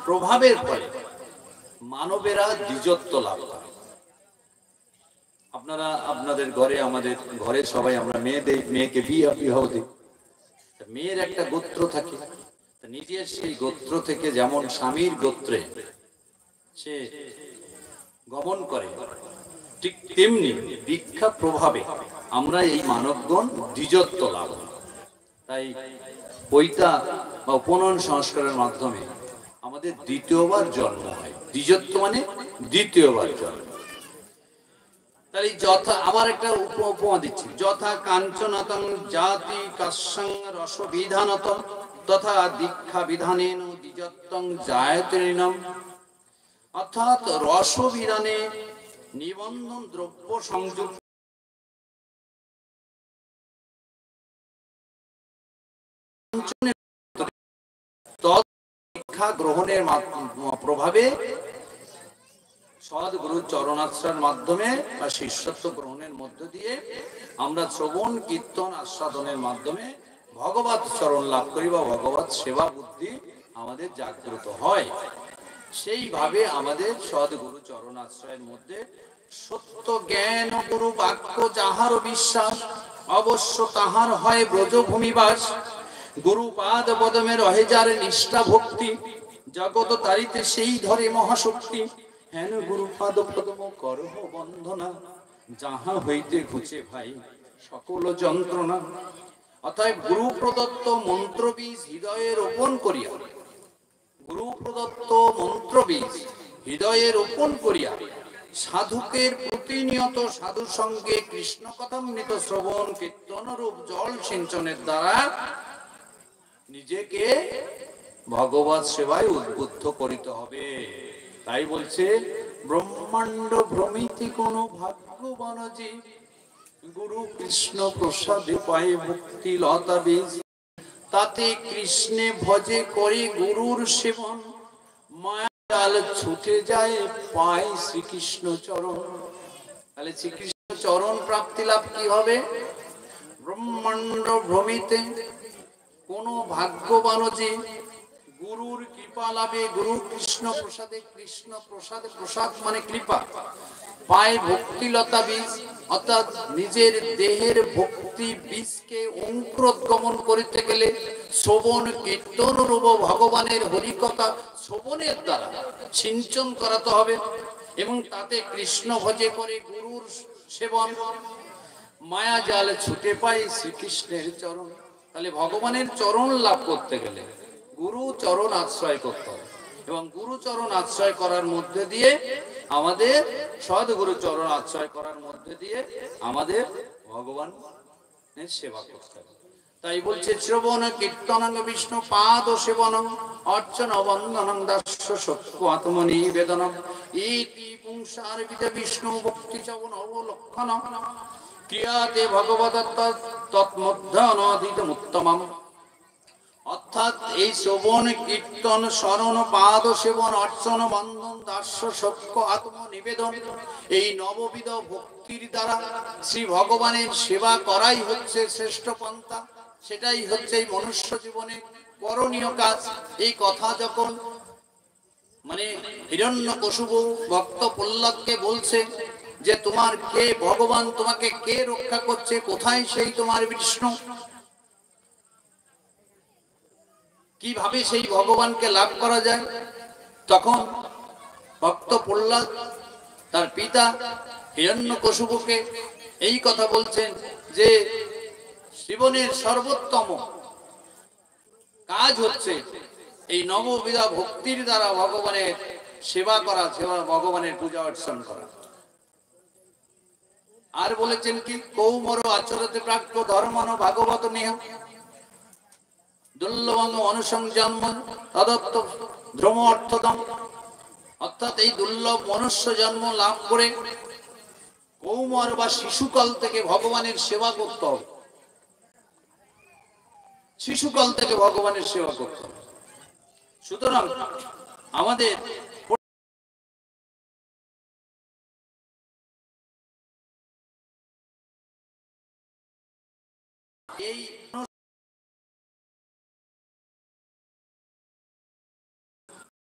প্রভাবের ফলে মানবেরা দ্বিজত্ব লাভ করে। আপনারা আপনাদের ঘরে, আমাদের ঘরে সবাই আমরা মেয়েকে বিবাহ দিই। মেয়ের একটা গোত্র থাকে, নিজের সেই গোত্র থেকে যেমন স্বামীর গোত্রে সে গমন করে, ঠিক তেমনি দীক্ষা প্রভাবে আমরা এই মানবগণ দ্বিজত্ব লাভ। তাই পৈতা বা উপনয়ন সংস্কারের মাধ্যমে আমাদের দ্বিতীয়বার জন্ম হয়। দ্বিজত্ব মানে দ্বিতীয়বার জন্ম। তাহলে যথা, আবার একটা উপমা দিচ্ছি, যথা কাঞ্চনতং জাতি কাশ্যং রসবিধানত তথা দীক্ষা বিধানেন দ্বিজত্বং জায়তেনম। অর্থাৎ রসবিধানে নিবন্ধন দ্রব্য সংযুক্ত দীক্ষা গ্রহণের প্রভাবে সদ্গুরু চরণাশ্রয়ের মাধ্যমে বা শিষ্যত্ব গ্রহণের মধ্য দিয়ে আমরা শ্রবণ কীর্তন আস্বাদনের মাধ্যমে ভগবত চরণ লাভ করি বা ভগবত সেবা বুদ্ধি আমাদের জাগ্রত হয়। সেইভাবে আমাদের সদ্গুরু চরণাশ্রয়ের মধ্যে সত্য জ্ঞান গুরু বাক্য যাহার বিশ্বাস অবশ্য তাহার হয় ব্রজভূমিবাস। গুরু পাদ পদমে রহে যার নিষ্ঠা ভক্তি জগত তারিতে সেই ধরে মহাশক্তি। হেন গুরু পাদ পদম করহ বন্ধনা যাহা হইতে ঘুচে ভাই সকল যন্ত্রণা। অতএব গুরু প্রদত্ত মন্ত্র বীজ হৃদয়ে রোপণ করিয়া, গুরু প্রদত্ত মন্ত্র বীজ হৃদয়ে রোপণ করিয়া সাধুকের প্রতিনিয়ত সাধু সঙ্গে কৃষ্ণ কথামৃত শ্রবণ কীর্তন রূপ জল সিঞ্চনের দ্বারা নিজেকে ভগবত সেবায় উদ্বুদ্ধ করিতে হবে। তাই বলছে ব্রহ্মাণ্ড ভ্রমিতি কোন ভাগ্যবান যে গুরু কৃষ্ণ প্রসাদে পায় মুক্তি লতা বীজ। তাতে কৃষ্ণে ভজে করে গুরুর সেবন মায়া জাল ছুটে যায় পায় শ্রীকৃষ্ণ চরণ। তাহলে শ্রীকৃষ্ণ চরণ প্রাপ্তি লাভ কি হবে? ব্রহ্মাণ্ড ভ্রমিতে কোন ভাগ্যবান যে গুরুর কৃপা লাভে, গুরু কৃষ্ণ প্রসাদে, কৃষ্ণ প্রসাদে, প্রসাদ মানে কৃপা, পায় ভক্তিলতা বীজ, অর্থাৎ নিজের দেহের ভক্তি বীজকে অঙ্কুরোদ্গমন করিতে গেলে শ্রবণ কীর্তন রূপ ভগবানের হরিকথা শ্রবণের দ্বারা সিঞ্চন করাতে হবে এবং তাতে কৃষ্ণ ভজে করে গুরুর সেবন মায়া জাল ছুটে পায় শ্রীকৃষ্ণের চরণ। তাহলে ভগবানের চরণ লাভ করতে গেলে গুরু চরণ আশ্রয় করতে হবে এবং গুরু চরণ আশ্রয় করার মধ্যে দিয়ে আমাদের সদ্গুরু চরণ আশ্রয় করার মধ্যে দিয়ে আমাদের ভগবানের সেবা করতে হবে। তাই বলছে শ্রবণ কীর্তনং বিষ্ণু পাদ সেবনং অর্চন বন্দনং দাস্য সত্য আত্মনিবেদনম ইতি পুংসার্পিত বিষ্ণু ভক্তি চবন অবলক্ষণম ক্রিয়াতে ভগবত তৎমধ্য অনধিতম উত্তমম। অর্থাৎ এই শ্রবণ কীর্তন স্মরণ পাদ সেবন অর্চন বন্ধন দাস্য সক্ষ আত্মনিবেদন এই নববিধ ভক্তির দ্বারা শ্রী ভগবানের সেবা করাই হচ্ছে শ্রেষ্ঠ পন্থা। সেটাই হচ্ছে এই মনুষ্য জীবনে করণীয় কাজ। এই কথা যখন মানে হিরণ্যকশিপু ভক্ত প্রহ্লাদকে বলছে যে তোমার কে ভগবান, তোমাকে কে রক্ষা করছে, কোথায় সেই তোমার বিষ্ণু, কিভাবে সেই ভগবানকে লাভ করা যায়, তখন ভক্ত প্রহ্লাদ তার পিতা হিরণ্যকশিপুকে এই কথা বলছেন যে জীবনের সর্বোত্তম কাজ হচ্ছে এই নববিধা ভক্তির দ্বারা ভগবানের সেবা করা, ভগবানের পূজা অর্চন করা। আর বলেছেন কি কৌমর আচরতে প্রাক্য ধর্মন ভাগবত নেহ দুর্লভং অনুসংজন্ম তদত্ত ধ্রম অর্থদম। অর্থাৎ এই দুর্লভ মনুষ্য জন্ম লাভ করে কৌমর বা শিশুকাল থেকে ভগবানের সেবা করতে হবে, শিশুকাল থেকে ভগবানের সেবা করতে হবে। সুতরাং আমাদের এই